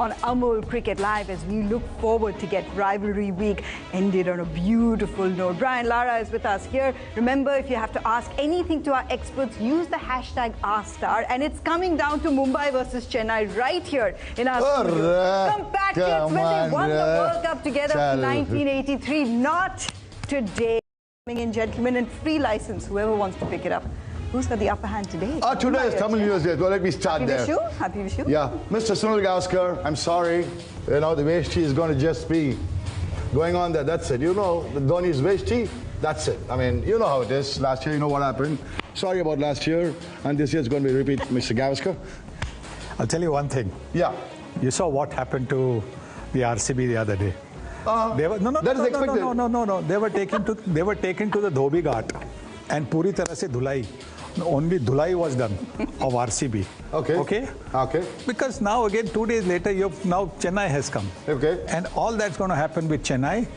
on Amul Cricket Live as we look forward to get rivalry week ended on a beautiful note. Brian Lara is with us here. Remember, if you have to ask anything to our experts, use the hashtag #AskStar, and it's coming down to Mumbai versus Chennai right here in our studio. Compatriots when they won the World Cup together in 1983. Not today. Coming in, gentlemen, and free license, whoever wants to pick it up. Who's got the upper hand today? Today is Tamil New Year's Day. Well, let me start there. Happy Vishu. Yeah, Mr. Sunil Gavaskar, I'm sorry. You know, the Veshti is going to just be going on there. That's it. You know, the Dhoni's Veshti, that's it. I mean, you know how it is. Last year, you know what happened. Sorry about last year. And this year is going to be repeat, Mr. Gavaskar. I'll tell you one thing. Yeah. You saw what happened to the RCB the other day. They were, no. They were taken to the Dhobi Ghat and puri tarah se dhulai. Only dhulai was done of RCB. Okay. Because now again 2 days later, now Chennai has come. Okay. And all that's going to happen with Chennai.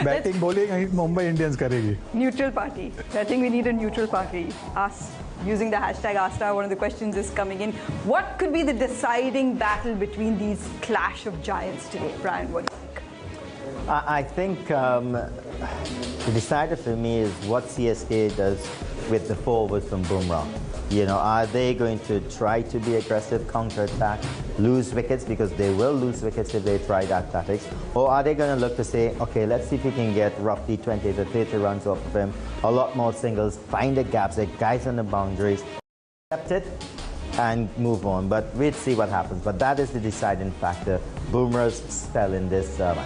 Batting, bowling, Mumbai Indians karegi. Neutral party. I think we need a neutral party. Us. Using the hashtag #AskStar, one of the questions is coming in. What could be the deciding battle between these clash of giants today? Brian, what do you think? I think the decider for me is what CSK does with the 4 overs from Bumrah. You know, are they going to try to be aggressive, counter-attack, lose wickets, because they will lose wickets if they try that tactics, or are they going to look to say, okay, let's see if we can get roughly 20 to 30 runs off of him, a lot more singles, find the gaps, the guys on the boundaries, accept it, and move on. But we'll see what happens. But that is the deciding factor, Bumrah's spell in this match.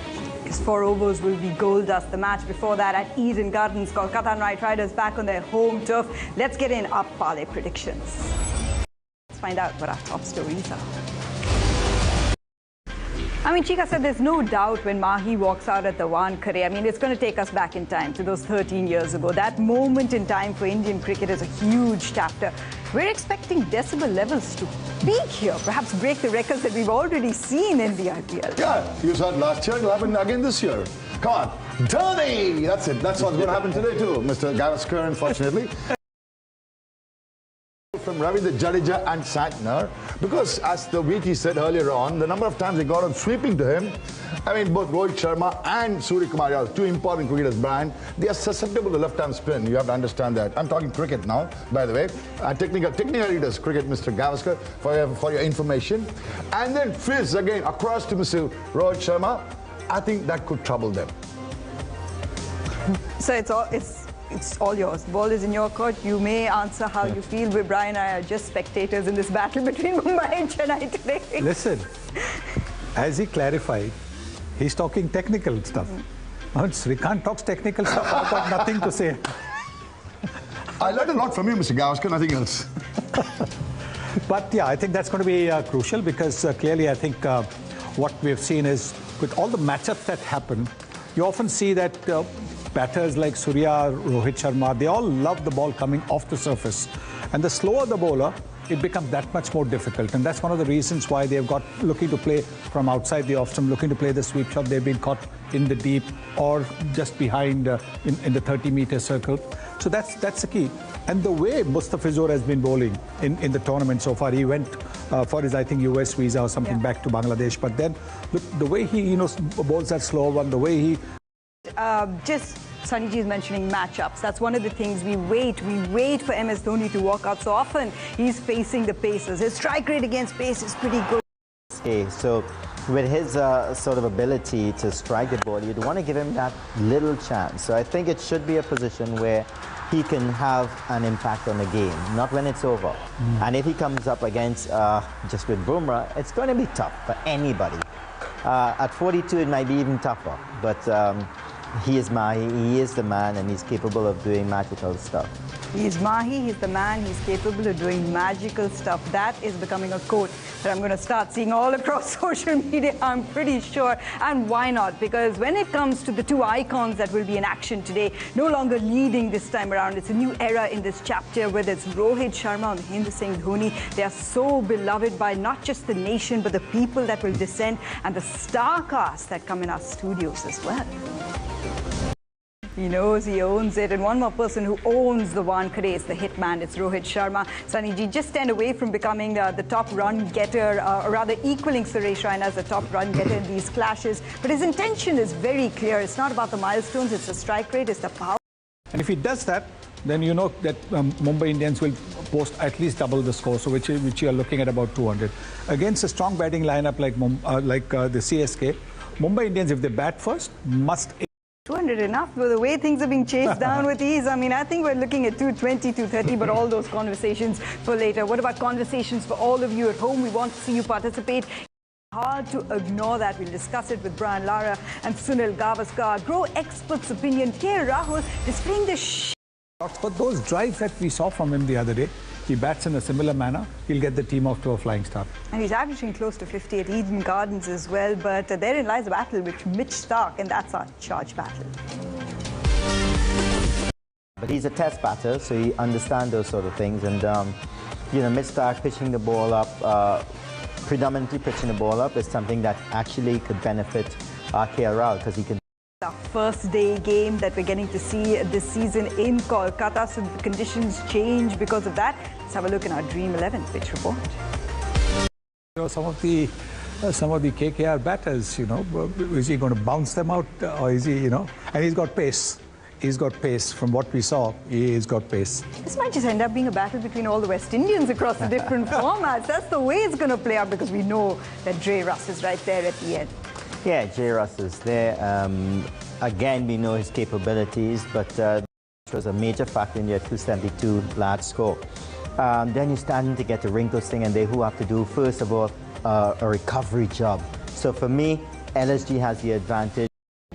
His 4 overs will be gold dust. The match before that at Eden Gardens, Kolkata Knight Riders back on their home turf. Let's get in our parlay predictions. Let's find out what our top stories are. I mean, Chika said there's no doubt when Mahi walks out at the Wankhede. I mean, it's going to take us back in time to those 13 years ago. That moment in time for Indian cricket is a huge chapter. We're expecting decibel levels to peak here, perhaps break the records that we've already seen in the IPL. Yeah, you saw it last year, it'll happen again this year. Come on, Dhoni! That's it. That's what's going to happen today too, Mr. Gavaskar, unfortunately. From Ravindra Jadeja and Santner, because as the VT said earlier on, the number of times they got on sweeping to him, I mean, both Rohit Sharma and Surya Kumar Yadav, 2 important cricketers, Brian, they are susceptible to left-arm spin. You have to understand that. I'm talking cricket now, by the way. Technically does cricket, Mr. Gavaskar, for your information. And then fizz again across to Mr. Rohit Sharma. I think that could trouble them. So it's all yours. Ball is in your court. You may answer how you feel. We, Brian and I are just spectators in this battle between Mumbai and Chennai today. Listen, as he clarified, he's talking technical stuff. Srikanth talks technical stuff. I've got nothing to say. I learned a lot from you, Mr. Gavaskar, nothing else. But yeah, I think that's going to be crucial, because clearly I think what we've seen is with all the matchups that happen, you often see that batters like Surya, Rohit Sharma, they all love the ball coming off the surface. And the slower the bowler, it becomes that much more difficult. And that's one of the reasons why they've got looking to play from outside the off-stump, looking to play the sweep shot. They've been caught in the deep or just behind in the 30-meter circle. So that's the key. And the way Mustafizur has been bowling in the tournament so far, he went for his, I think, US visa or something back to Bangladesh. But then look, the way he, bowls that slow one, the way he... Just Sunnyji is mentioning matchups. That's one of the things we wait for MS Dhoni to walk out. So often he's facing the Pacers. His strike rate against pace is pretty good. Okay, so with his sort of ability to strike the ball, you'd want to give him that little chance. So I think it should be a position where he can have an impact on the game, not when it's over. And if he comes up against just with Bumrah, it's going to be tough for anybody. At 42, it might be even tougher. But he is Mahi, he is the man, and he's capable of doing magical stuff. He's Mahi, he's the man, he's capable of doing magical stuff. That is becoming a quote that I'm going to start seeing all across social media, I'm pretty sure. And why not? Because when it comes to the 2 icons that will be in action today, no longer leading this time around, it's a new era in this chapter, whether it's Rohit Sharma or Mahendra Singh Dhoni. They are so beloved by not just the nation, but the people that will descend and the star cast that come in our studios as well. He knows he owns it. And one more person who owns the Wankhede is the hitman. It's Rohit Sharma. Sunny, just 10 away from becoming the top run getter, or rather equaling Suresh Raina as the top run getter in these clashes. But his intention is very clear. It's not about the milestones, it's the strike rate, it's the power. And if he does that, then you know that Mumbai Indians will post at least double the score, so which you are looking at about 200. Against a strong batting lineup like the CSK, Mumbai Indians, if they bat first, must... 200 enough for the way things are being chased down with ease. I mean, I think we're looking at 220, 230, but all those conversations for later. What about conversations for all of you at home? We want to see you participate. Hard to ignore that. We'll discuss it with Brian Lara and Sunil Gavaskar. Grow experts' opinion. Here, Rahul displaying the But those drives that we saw from him the other day, he bats in a similar manner, he'll get the team off to a flying start. And he's averaging close to 50 at Eden Gardens as well, but therein lies a battle with Mitch Starc, and that's our charge battle. But he's a test batter, so he understands those sort of things. And, you know, Mitch Starc pitching the ball up, predominantly pitching the ball up, is something that actually could benefit KL Rahul, because he can... Our first day game that we're getting to see this season in Kolkata, so the conditions change because of that. Let's have a look in our Dream 11 pitch report. You know, some of the KKR batters, you know, is he going to bounce them out, or is he, you know, and he's got pace. He's got pace. From what we saw, he's got pace. This might just end up being a battle between all the West Indians across the different formats. That's the way it's going to play out, because we know that Dre Russ is right there at the end. Yeah, J. Russ is there. Again, we know his capabilities, but it was a major factor in your 272 large score. Then you're starting to get the wrinkles thing, and they who have to do, first of all, a recovery job. So for me, LSG has the advantage.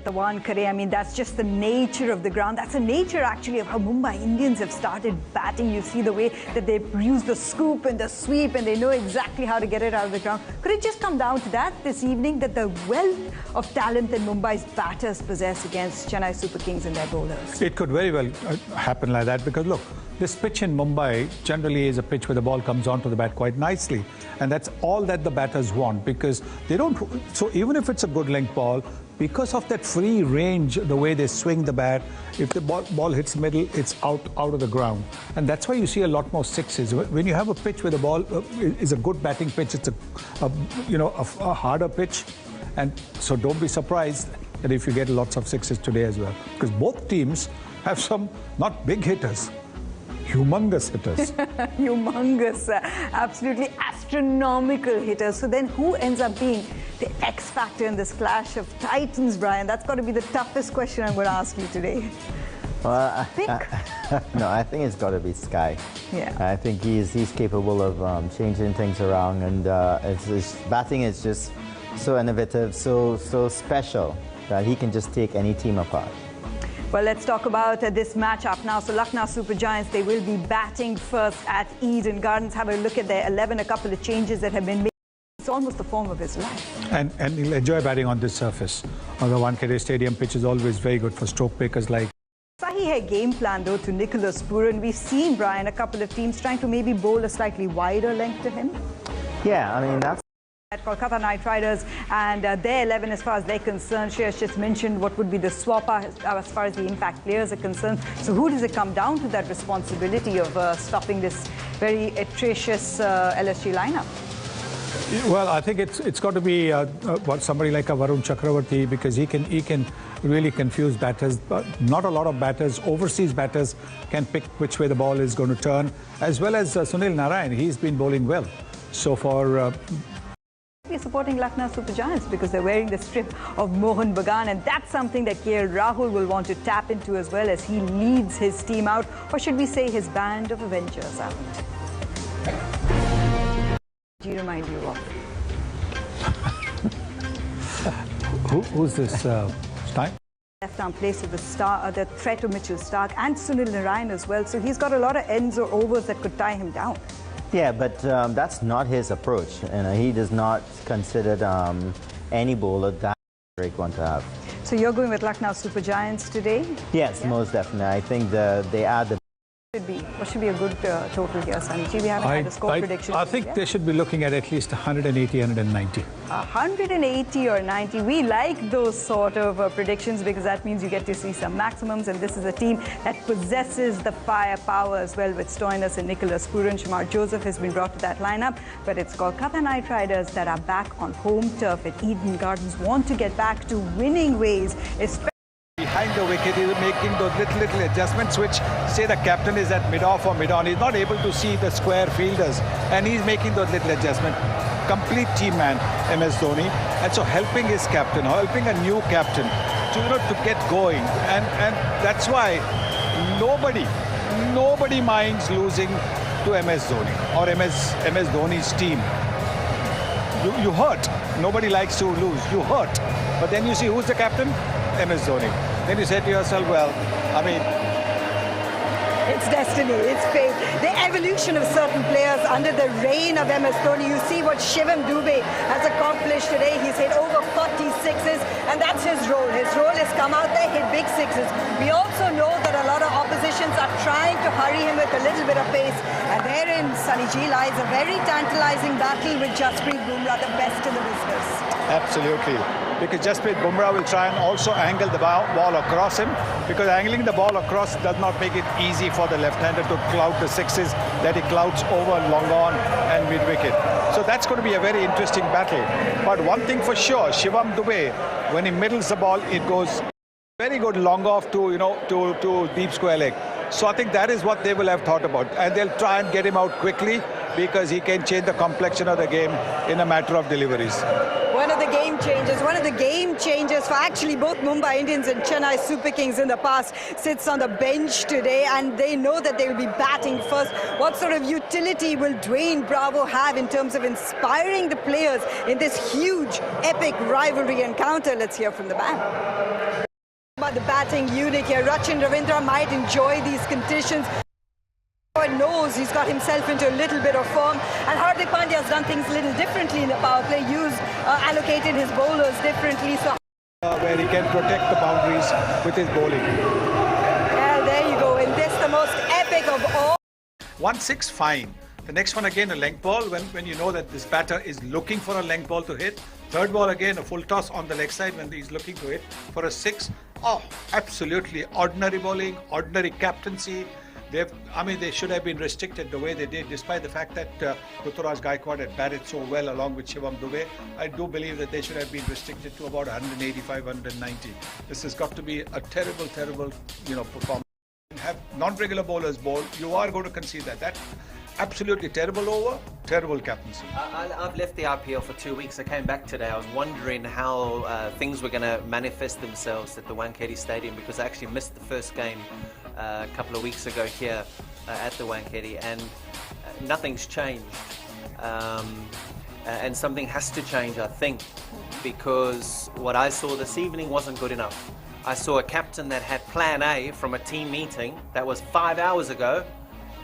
The Wankhede, I mean, that's just the nature of the ground. That's the nature, actually, of how Mumbai Indians have started batting. You see the way that they use the scoop and the sweep, and they know exactly how to get it out of the ground. Could it just come down to that this evening, that the wealth of talent that Mumbai's batters possess against Chennai Super Kings and their bowlers? It could very well happen like that, because look, this pitch in Mumbai generally is a pitch where the ball comes onto the bat quite nicely, and that's all that the batters want, because they don't... So even if it's a good length ball, because of that free range, the way they swing the bat, if the ball hits middle, it's out of the ground. And that's why you see a lot more sixes. When you have a pitch where the ball is a good batting pitch, it's a harder pitch. And so don't be surprised that if you get lots of sixes today as well. Because both teams have some, not big hitters, humongous hitters. Humongous, absolutely astronomical hitters. So then who ends up being the X factor in this clash of titans, Brian? That's got to be the toughest question I'm going to ask you today. Well, no, I think it's got to be Sky. Yeah. I think he's capable of changing things around, and his batting is just so innovative, so special, that he can just take any team apart. Well, let's talk about this matchup now. So Lucknow Super Giants, they will be batting first at Eden Gardens. Have a look at their 11, a couple of changes that have been made. It's almost the form of his life. And he'll enjoy batting on this surface. On the Wankhede Stadium pitch is always very good for stroke pickers like... Sahi hai game plan, though, to Nicholas Puran. We've seen, Brian, a couple of teams trying to maybe bowl a slightly wider length to him. Yeah, I mean, that's... At Kolkata Knight Riders, and their 11, as far as they're concerned, Shreyas just mentioned what would be the swapper as far as the impact players are concerned. So who does it come down to, that responsibility of stopping this very atrocious LSG lineup? Well, I think it's got to be somebody like a Varun Chakravarti, because he can really confuse batters. But not a lot of batters, overseas batters, can pick which way the ball is going to turn, as well as Sunil Narayan. He's been bowling well. So for... We're supporting Lucknow Super Giants because they're wearing the strip of Mohan Bagan, and that's something that KL Rahul will want to tap into as well as he leads his team out, or should we say his band of Avengers out. Do you remind you of? Who's this Stein? Left-arm place of the threat of Mitchell Starc and Sunil Narayan as well, so he's got a lot of ends or overs that could tie him down. Yeah, but that's not his approach. He does not consider any bowler that great one to have. So you're going with Lucknow Super Giants today? Yes, most definitely. I think they are the What should be a good total here, Sunny? We haven't had a score prediction. I think they should be looking at least 180, 190. 180 or 90. We like those sort of predictions because that means you get to see some maximums. And this is a team that possesses the firepower as well with Stoinis and Nicholas Puran. Shamar Joseph has been brought to that lineup. But it's Kolkata Knight Riders that are back on home turf at Eden Gardens, want to get back to winning ways, especially behind the wicket. He's making those little adjustments which say the captain is at mid-off or mid-on. He's not able to see the square fielders and he's making those little adjustments. Complete team man, MS Dhoni, and so helping his captain, helping a new captain to get going, and that's why nobody minds losing to MS Dhoni or MS Dhoni's team. You hurt. Nobody likes to lose. You hurt. But then you see who's the captain? MS Dhoni. Then you say to yourself, well, I mean, it's destiny, it's fate. The evolution of certain players under the reign of MS Dhoni. You see what Shivam Dube has accomplished today. He's hit over 46s, and that's his role. His role is come out there, hit big sixes. We also know that a lot of oppositions are trying to hurry him with a little bit of pace. And therein, Sunny G, lies a very tantalizing battle with Jasprit Bumrah, the best in the business. Absolutely. Because Jasprit Bumrah will try and also angle the ball across him, because angling the ball across does not make it easy for the left-hander to clout the sixes that he clouts over long on and mid-wicket. So that's going to be a very interesting battle. But one thing for sure, Shivam Dube, when he middles the ball, it goes very good long off to deep square leg. So I think that is what they will have thought about, and they'll try and get him out quickly because he can change the complexion of the game in a matter of deliveries. One of the game changers for actually both Mumbai Indians and Chennai Super Kings in the past sits on the bench today, and they know that they will be batting first. What sort of utility will Dwayne Bravo have in terms of inspiring the players in this huge, epic rivalry encounter? Let's hear from the man. About the batting unit here, Rachin Ravindra might enjoy these conditions. Knows he's got himself into a little bit of form, and Hardik Pandya has done things a little differently in the power play, allocated his bowlers differently, so where he can protect the boundaries with his bowling. Yeah, there you go, and this the most epic of all. 1-6, fine. The next one again, a length ball, when you know that this batter is looking for a length ball to hit. Third ball again, a full toss on the leg side when he's looking to hit for a 6. Oh, absolutely ordinary bowling, ordinary captaincy. They should have been restricted the way they did, despite the fact that Ruturaj Gaikwad had batted so well along with Shivam Dube. I do believe that they should have been restricted to about 185, 190. This has got to be a terrible, performance. Have non-regular bowlers bowl, you are going to concede that. Absolutely terrible over, terrible captaincy. I've left the IPL for 2 weeks. I came back today. I was wondering how things were going to manifest themselves at the Wankhede Stadium, because I actually missed the first game a couple of weeks ago here at the Wankhede, and nothing's changed. And something has to change, I think, because what I saw this evening wasn't good enough. I saw a captain that had plan A from a team meeting that was 5 hours ago,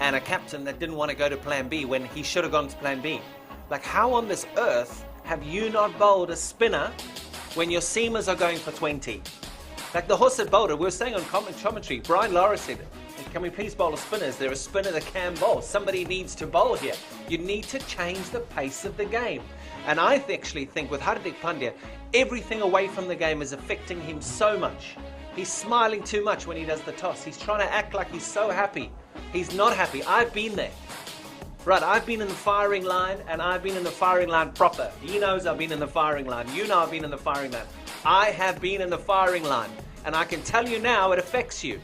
and a captain that didn't want to go to plan B when he should have gone to plan B. Like, how on this earth have you not bowled a spinner when your seamers are going for 20? Like the horse that bowled it, we were saying on commentary, Brian Lara said, can we please bowl a spinner? Is there a spinner that can bowl? Somebody needs to bowl here. You need to change the pace of the game. And I actually think with Hardik Pandya, everything away from the game is affecting him so much. He's smiling too much when he does the toss. He's trying to act like he's so happy. He's not happy. I've been there. Right, I've been in the firing line, and I've been in the firing line proper. He knows I've been in the firing line. You know I've been in the firing line. I have been in the firing line, and I can tell you now it affects you.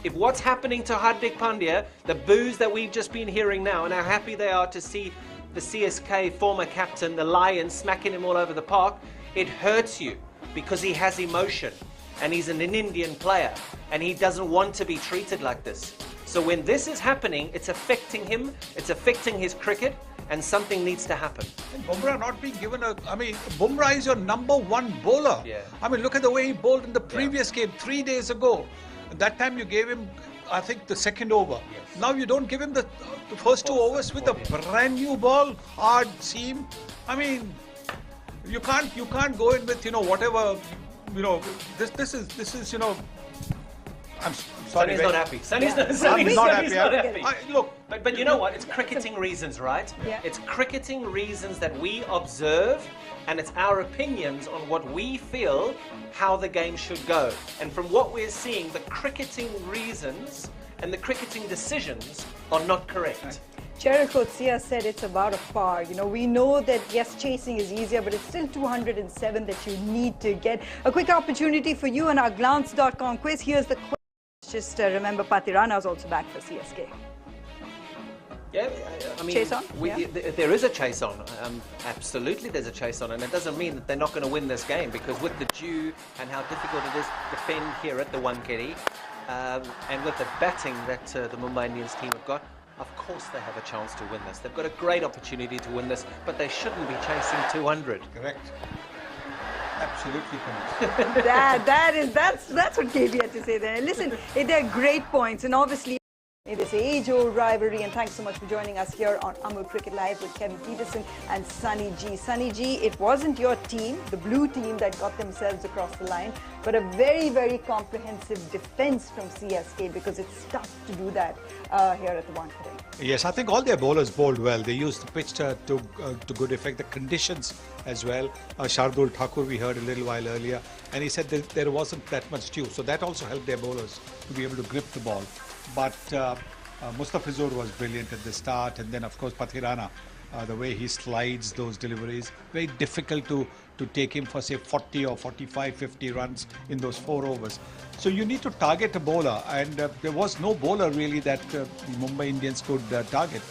If what's happening to Hardik Pandya, the boos that we've just been hearing now, and how happy they are to see the CSK former captain, the Lions, smacking him all over the park, it hurts you because he has emotion, and he's an Indian player, and he doesn't want to be treated like this. So when this is happening, it's affecting him, it's affecting his cricket, and something needs to happen. And Bumrah not being given Bumrah is your #1 bowler. Yeah. I mean, look at the way he bowled in the previous game 3 days ago. That time you gave him, I think, the second over. Yes. Now you don't give him the first 2 overs with a brand new ball, hard seam. I mean, you can't go in with whatever. This is I'm Sunny's not happy. Sunny's not happy. Look, But you know what? It's cricketing reasons, right? Yeah. It's cricketing reasons that we observe, and it's our opinions on what we feel how the game should go. And from what we're seeing, the cricketing reasons and the cricketing decisions are not correct. Cheryl Coetzee said it's about a par. You know, we know that, yes, chasing is easier, but it's still 207 that you need to get. A quick opportunity for you on our glance.com quiz. Here's the quiz. Just remember, Pathirana is also back for CSK. Yeah, I mean, Chase on? There is a chase on. Absolutely, there's a chase on, and it doesn't mean that they're not going to win this game, because with the dew and how difficult it is to defend here at the Wankhede, and with the batting that the Mumbai Indians team have got, of course they have a chance to win this. They've got a great opportunity to win this, but they shouldn't be chasing 200. correct. Absolutely correct. That's what KB had to say there. Listen, they're great points, and obviously this age-old rivalry. And thanks so much for joining us here on Amul Cricket Live with Kevin Peterson and Sunny G. Sunny G, it wasn't your team, the blue team, that got themselves across the line, but a very, very comprehensive defense from CSK, because it's tough to do that here at the Wankhede. Yes, I think all their bowlers bowled well. They used the pitch to good effect, the conditions as well. Shardul Thakur, we heard a little while earlier, and he said that there wasn't that much dew, so that also helped their bowlers to be able to grip the ball. But Mustafizur was brilliant at the start, and then of course Pathirana, the way he slides those deliveries, very difficult to take him for say 40 or 45, 50 runs in those 4 overs. So you need to target a bowler, and there was no bowler really that Mumbai Indians could target.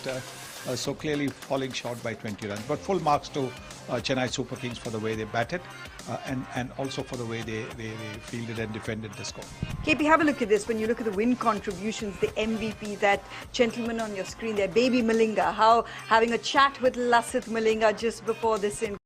So clearly falling short by 20 runs. But full marks to Chennai Super Kings for the way they batted and also for the way they fielded and defended the score. KP, have a look at this. When you look at the win contributions, the MVP, that gentleman on your screen there, Baby Malinga, how having a chat with Lasith Malinga just before this in